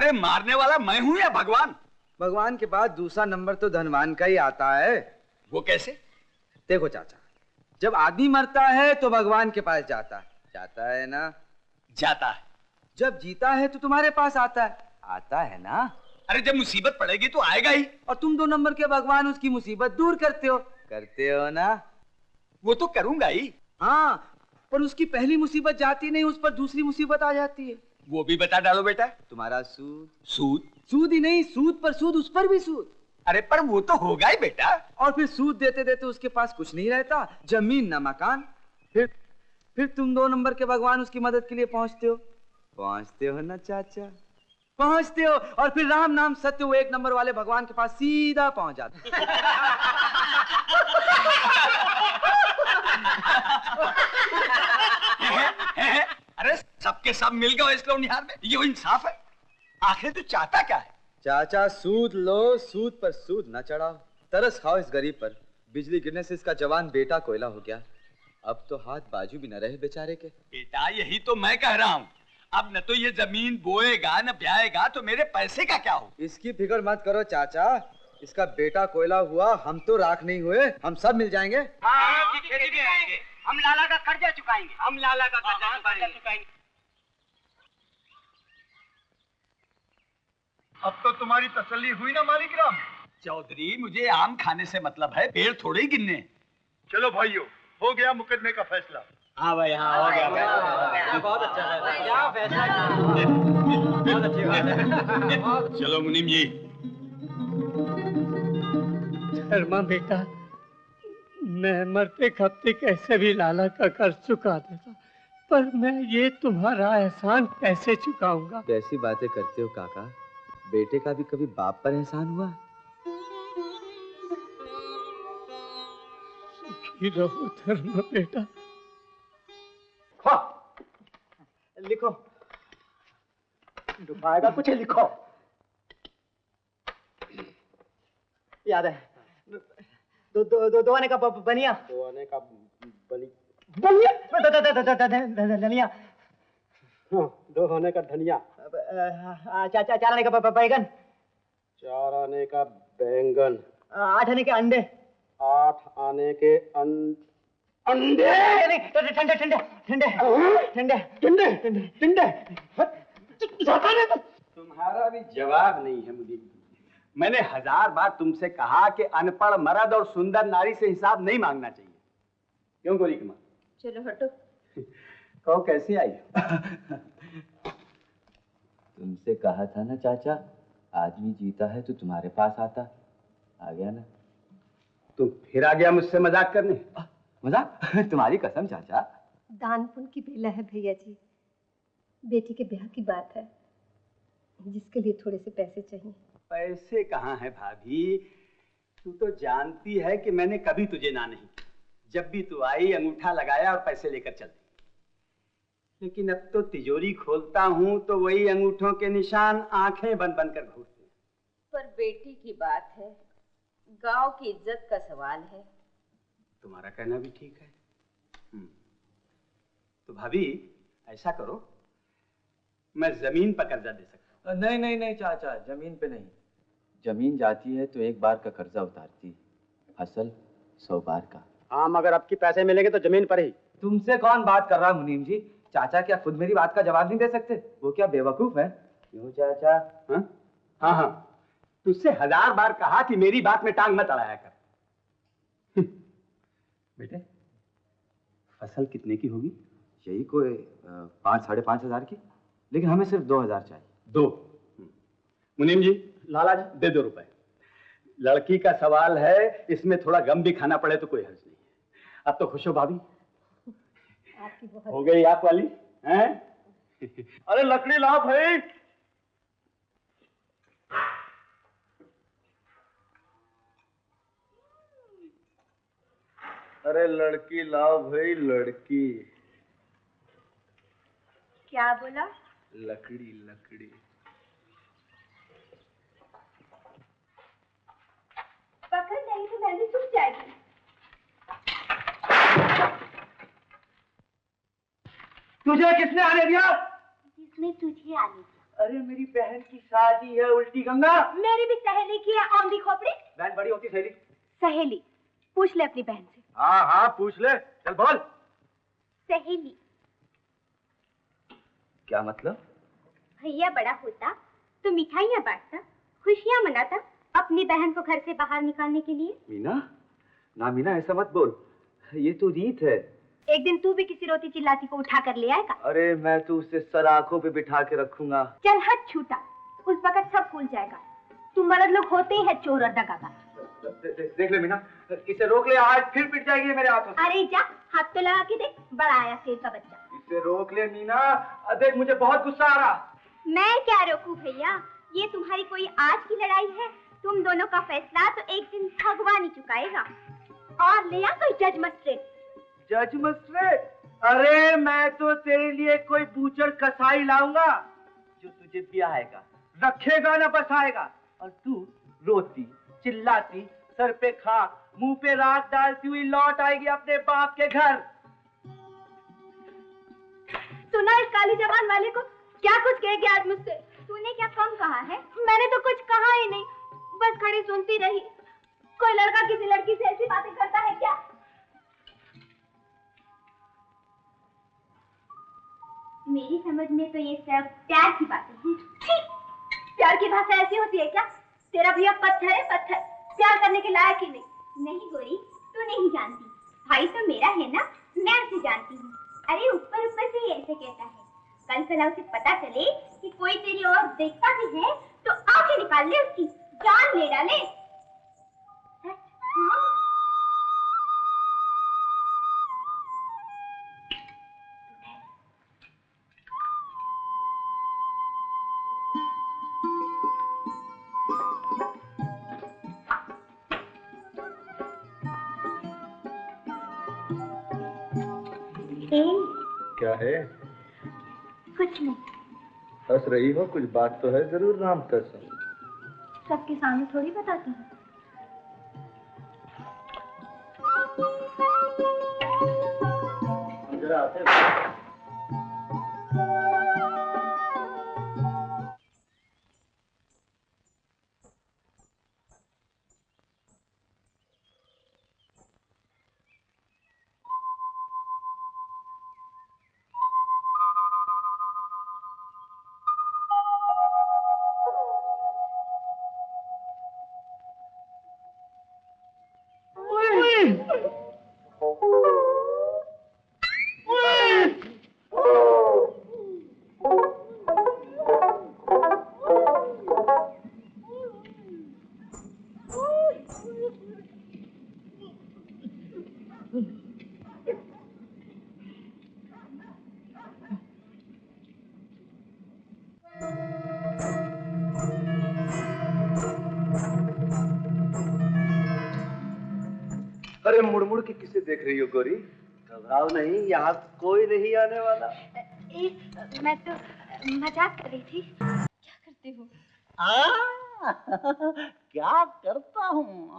अरे मारने वाला मैं हूँ या भगवान? भगवान के बाद दूसरा नंबर तो धनवान का ही आता है। वो कैसे? देखो चाचा, जब आदमी मरता है तो भगवान के पास जाता है ना? जाता है। जब जीता है तो तुम्हारे पास आता है ना? अरे जब मुसीबत पड़ेगी तो आएगा ही। और तुम 2 नंबर के भगवान उसकी मुसीबत दूर करते हो ना? वो तो करूंगा ही। हाँ, पर उसकी पहली मुसीबत जाती नहीं, उस पर दूसरी मुसीबत आ जाती है। वो भी बता डालो बेटा। तुम्हारा सूद। सूद ही नहीं, सूद पर सूद, उस पर भी सूद। अरे पर वो तो होगा ही बेटा। और फिर सूद देते देते उसके पास कुछ नहीं रहता, जमीन न मकान। फिर तुम 2 नंबर के भगवान उसकी मदद के लिए पहुंचते हो ना चाचा? पहुंचते हो, और फिर राम नाम सत्य वो 1 नंबर वाले भगवान के पास सीधा पहुंच जाते। अरे सबके सब मिल गए इस लोनिहार में, ये इंसाफ है? आखिर तू चाहता क्या है? चाचा सूद लो, सूद पर सूद न चढ़ाओ, तरस खाओ इस गरीब पर। बिजली गिरने से इसका जवान बेटा कोयला हो गया, अब तो हाथ बाजू भी न रहे बेचारे के। बेटा यही तो मैं कह रहा हूँ, अब न तो ये जमीन बोएगा न ब्याएगा तो मेरे पैसे का क्या हो? इसकी फिक्र मत करो चाचा, इसका बेटा कोयला हुआ, हम तो राख नहीं हुए, हम सब मिल जाएंगे। हाँ, खेती भी आएंगे, हम लाला का कर्जा चुकाएंगे। अब तो तुम्हारी तसल्ली हुई ना मालिक राम? चौधरी मुझे आम खाने से मतलब है, पेड़ थोड़े ही गिनने। चलो भाइयों, हो गया मुकदमे का फैसला। हाँ भाई, हाँ हो गया। बहुत अच्छा फैसला, बहुत अच्छी बात है। चलो मुनीम जी। धर्मा बेटा, मैं मरते खपते कैसे भी लाला का कर्ज चुका देता, पर मैं ये तुम्हारा एहसान कैसे चुकाऊंगा? कैसी बातें करते हो काका, बेटे का भी कभी बाप पर एहसान हुआ? सुखी रहो धर्मा बेटा। लिखो, डुबाएगा कुछ लिखो। याद है, दो आने का बनिया। धनिया। दो होने का धनिया। 4 आने का बैगन। 4 आने का बैंगन। 8 आने के अंडे। 8 आने के अंडे। ठंडे। तुम्हारा भी जवाब नहीं है मुनीम जी। मैंने 1000 बार तुमसे कहा कि अनपढ़ मर्द और सुंदर नारी से हिसाब नहीं मांगना चाहिए। क्यों गोरी की माँ? चलो हटो। कहो कैसी आई? तुमसे कहा था ना चाचा, आदमी जीता है तो तुम्हारे पास आता। आ गया ना? तुम फिर आ गया मुझसे मजाक करने? मजाक? तुम्हारी कसम चाचा। दान पुण्य की बेला है भैया जी, बेटी के ब्याह की बात है, जिसके लिए थोड़े से पैसे चाहिए। पैसे कहाँ हैं भाभी? तू तो जानती है कि मैंने कभी तुझे ना नहीं, जब भी तू आई अंगूठा लगाया और पैसे लेकर चल दी। लेकिन अब तो तिजोरी खोलता हूँ तो वही अंगूठों के निशान आंखें बंद बंद कर घूरते हैं। पर बेटी की बात है, गांव की इज्जत का सवाल है। तुम्हारा कहना भी ठीक है। तो भाभी ऐसा करो, मैं जमीन पर कर्जा दे सकता हूँ। नहीं चाचा, जमीन पे नहीं। जमीन जाती है तो 1 बार का कर्जा उतारती, असल 100 बार का। हाँ, मगर अब की पैसे मिलेंगे तो जमीन पर ही। तुमसे कौन बात कर रहा है मुनीम जी? चाचा क्या खुद मेरी बात का जवाब नहीं दे सकते? वो क्या बेवकूफ है? क्यों चाचा? हाँ, तुझसे 1000 बार कहा कि मेरी बात में टांग मत अड़ाया कर। बेटे, फसल कितने की होगी? यही कोई 5-5.5 हजार की, लेकिन हमें सिर्फ 2000 चाहिए। 2? मुनीम जी, लाला जी दे 2 रुपए। लड़की का सवाल है, इसमें थोड़ा गम भी खाना पड़े तो कोई हर्ज नहीं है। अब तो खुश हो भाभी? हो गई आप वाली हैं? अरे लकड़ी लाओ भाई। अरे लड़की लाओ भाई, लड़की। क्या बोला? लकड़ी। पकड़ नहीं तो मैं भी सूख जाएगी। तुझे किसने आने दिया? जिसने तुझे आने दिया। अरे मेरी बहन की शादी है उल्टी गंगा। मेरी भी सहेली की है औंधी खोपड़ी। बहन बड़ी होती सहेली। सहेली पूछ ले अपनी बहन से। हाँ हाँ पूछ ले, चल बोल। सहेली। क्या मतलब? भैया बड़ा होता तो मिठाइयाँ बांटता, खुशियाँ मनाता अपनी बहन को घर से बाहर निकालने के लिए। मीना, ना मीना ऐसा मत बोल, ये तो रीत है। एक दिन तू भी किसी रोती चिल्लाती को उठा कर ले आएगा। अरे मैं तो उसे सर आंखों पे बिठा के रखूंगा। चल हट छूटा, उस वक्त सब भूल जाएगा। तुम मर्द लोग होते ही है चोर और दगाबाज। देख ले मीना, इसे रोक ले, आज फिर पिट जाएगी मेरे हाथों से। अरे जा, हाथ तो लगा के देख, बड़ा आया शेर का बच्चा। इसे रोक ले मीना, देख मुझे बहुत गुस्सा आ रहा। मैं क्या रोकूं भैया, ये तुम्हारी कोई आज की लड़ाई है। तुम दोनों का फैसला तो एक दिन भगवान ही चुकाएगा। और ले आ कोई जज मजिस्ट्रेट। जज मजिस्ट्रेट? अरे मैं तो तेरे लिए कोई बूचड़ कसाई लाऊंगा जो तुझे ब्याहेगा, रखेगा ना बसाएगा, और तू रोती चिल्लाती सर पे खाक मुंह पे राख डालती हुई लौट आएगी अपने बाप के घर। सुना इस काली जबान वाले को, क्या कुछ कहेगी आज मुझसे? तूने क्या कम कहा है? मैंने तो कुछ कहा ही नहीं, बस खड़ी सुनती रही। कोई लड़का किसी लड़की से ऐसी बातें करता है क्या? मेरी समझ में तो ये सब प्यार की बातें हैं। प्यार की भाषा ऐसी होती है क्या? तेरा भैया पत्थर है, पत्थर, प्यार करने के लायक ही नहीं। नहीं गोरी, तू नहीं जानती, भाई तो मेरा है ना, मैं उसे जानती हूँ। अरे ऊपर ऊपर से ही ऐसे कहता है, कल कल उसे पता चले कि कोई तेरी ओर देखता भी है तो आंखें निकाल ले, उसकी जान ले डाले। हाँ? क्या है? कुछ नहीं। हंस रही हो, कुछ बात तो है जरूर। राम कसम। सबके सामने थोड़ी बताती हूँ। जरा आते। अरे मुड़ मुड़ के किसे देख रही हो गोरी? घबराओ नहीं, यहाँ कोई नहीं आने वाला। मैं तो मजाक कर रही थी। क्या करते हो? क्या करता हूँ?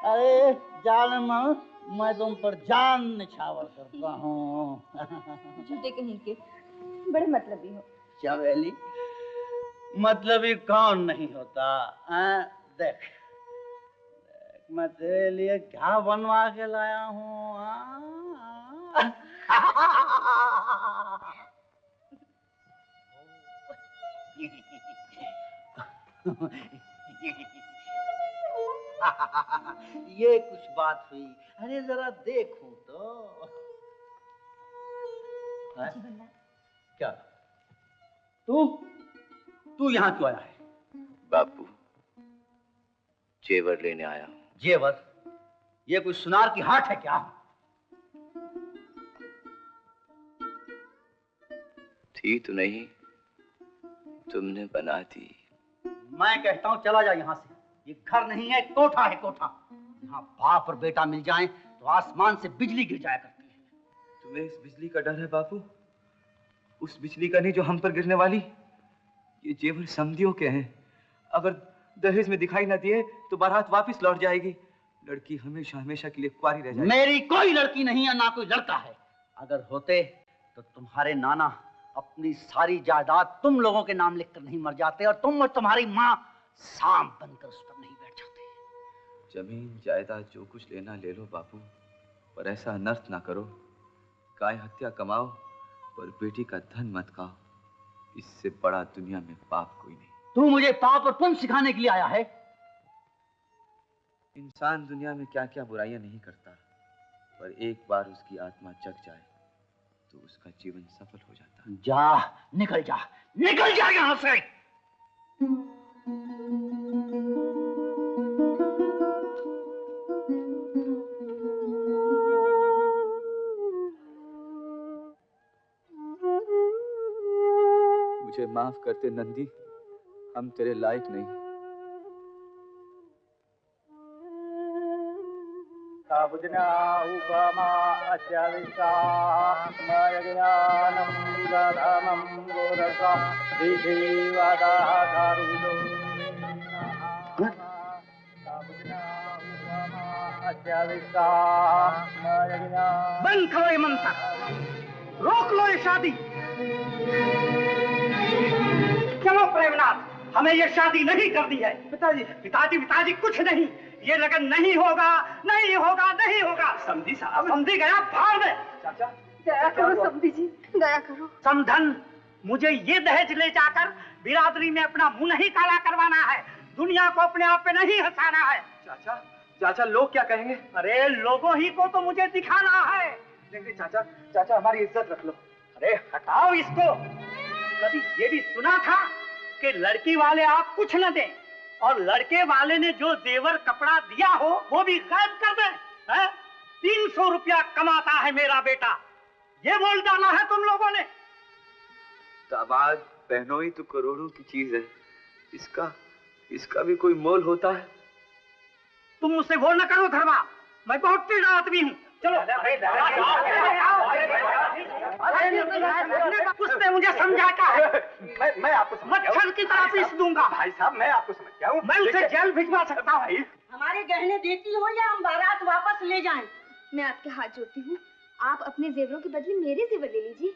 अरे जान मन, मैं तुम पर जान निछावर करता हूँ। झूठे कहीं के, बड़े मतलबी हो। चमेली, मतलबी कौन नहीं होता? देख, मैं तेरे लिए क्या बनवा के लाया हूँ। ये कुछ बात हुई। अरे जरा देखूं तो। क्या तू यहाँ क्यों आया है? बापू, जेवर लेने आया हूँ। जेवर? ये कोई सुनार की हाट है क्या? थी तो नहीं, तुमने बना दी। मैं कहता हूँ चला जा यहाँ से। ये घर नहीं है, कोठा है, कोठा। यहाँ बाप और बेटा मिल जाएं तो आसमान से बिजली गिर जाया करती है। तुम्हें इस बिजली का डर है बापू? उस बिजली का नहीं जो हम पर गिरने वाली। ये जेवर समधियों के हैं। अगर दहेज में दिखाई न दिए तो बारात वापस लौट जाएगी। लड़की हमेशा हमेशा के लिए कुंवारी रह जाएगी। मेरी कोई लड़की नहीं है, ना कोई लड़का है। अगर होते तो तुम्हारे नाना अपनी सारी जायदाद तुम लोगों के नाम लिखकर नहीं मर जाते और तुम और तुम्हारी माँ सांप बनकर उस पर नहीं बैठ जाते। जमीन जायदाद जो कुछ लेना ले लो बापू, पर ऐसा अनर्थ ना करो। गाय हत्या कमाओ पर बेटी का धन मत खाओ। इससे बड़ा दुनिया में पाप कोई नहीं। तू मुझे पाप और पुण्य सिखाने के लिए आया है? इंसान दुनिया में क्या क्या बुराइयां नहीं करता, पर एक बार उसकी आत्मा जग जाए तो उसका जीवन सफल हो जाता है। जा, निकल जा, निकल जा यहाँ से। मुझे माफ करते नंदी, हम तेरे लायक नहीं। बंद करो ये मंत्र, रोक लो ये शादी। चलो प्रेमनाथ, हमें ये शादी नहीं करनी है। पिताजी पिताजी पिताजी कुछ नहीं, ये लगन नहीं होगा, नहीं होगा, नहीं होगा। समझी साहब, समझी गया भाड़ में। चाचा दया करो समधी जी, दया करो। समधन, मुझे ये दहेज ले जाकर बिरादरी में अपना मुंह नहीं काला करवाना है, दुनिया को अपने आप पे नहीं हंसाना है। चाचा चाचा लोग क्या कहेंगे? अरे लोगों ही को तो मुझे दिखाना है। देखिए चाचा, चाचा हमारी इज्जत रख लो। अरे हटाओ इसको। कभी ये भी सुना था कि लड़की वाले आप कुछ न दें और लड़के वाले ने जो जेवर कपड़ा दिया हो वो भी गायब कर दें। 300 रुपया कमाता है मेरा बेटा, ये बोल डाला है तुम लोगों ने। दामाद बहनों तो करोड़ों की चीज है, इसका भी कोई मोल होता है? तुम मुझसे बोल न करो धर्मा, मैं बहुत टेढ़ा आदमी हूँ। चलो उसने मुझे समझा क्या है? मैं आपको मच्छर की तरह पीस दूंगा। भाई साहब मैं आपको समझ गया हूँ। मैं उसे जेल भिजवा सकता हूँ। हमारे गहने देती हो या हम बारात वापस ले जाएं? मैं आपके हाथ जोड़ती हूँ, आप अपने जेवरों के बदले मेरे जेवर ले लीजिए,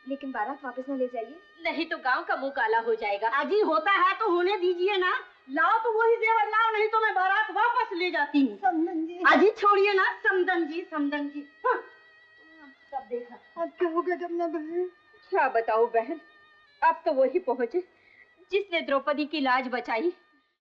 लेकिन बारात वापस न ले जाइए। नहीं तो गांव का मुंह काला हो जाएगा। अजी होता है तो होने दीजिए ना। लाओ तो वही जेवर लाओ, नहीं तो मैं बारात वापस ले जाती हूँ। समधन जी, अजी छोड़िए ना। समधन जी, समधन जी। हाँ। सब देखा। अब क्या हो गया जमुना बहन? क्या बताओ बहन, अब तो वही पहुँचे जिसने द्रौपदी की लाज बचाई।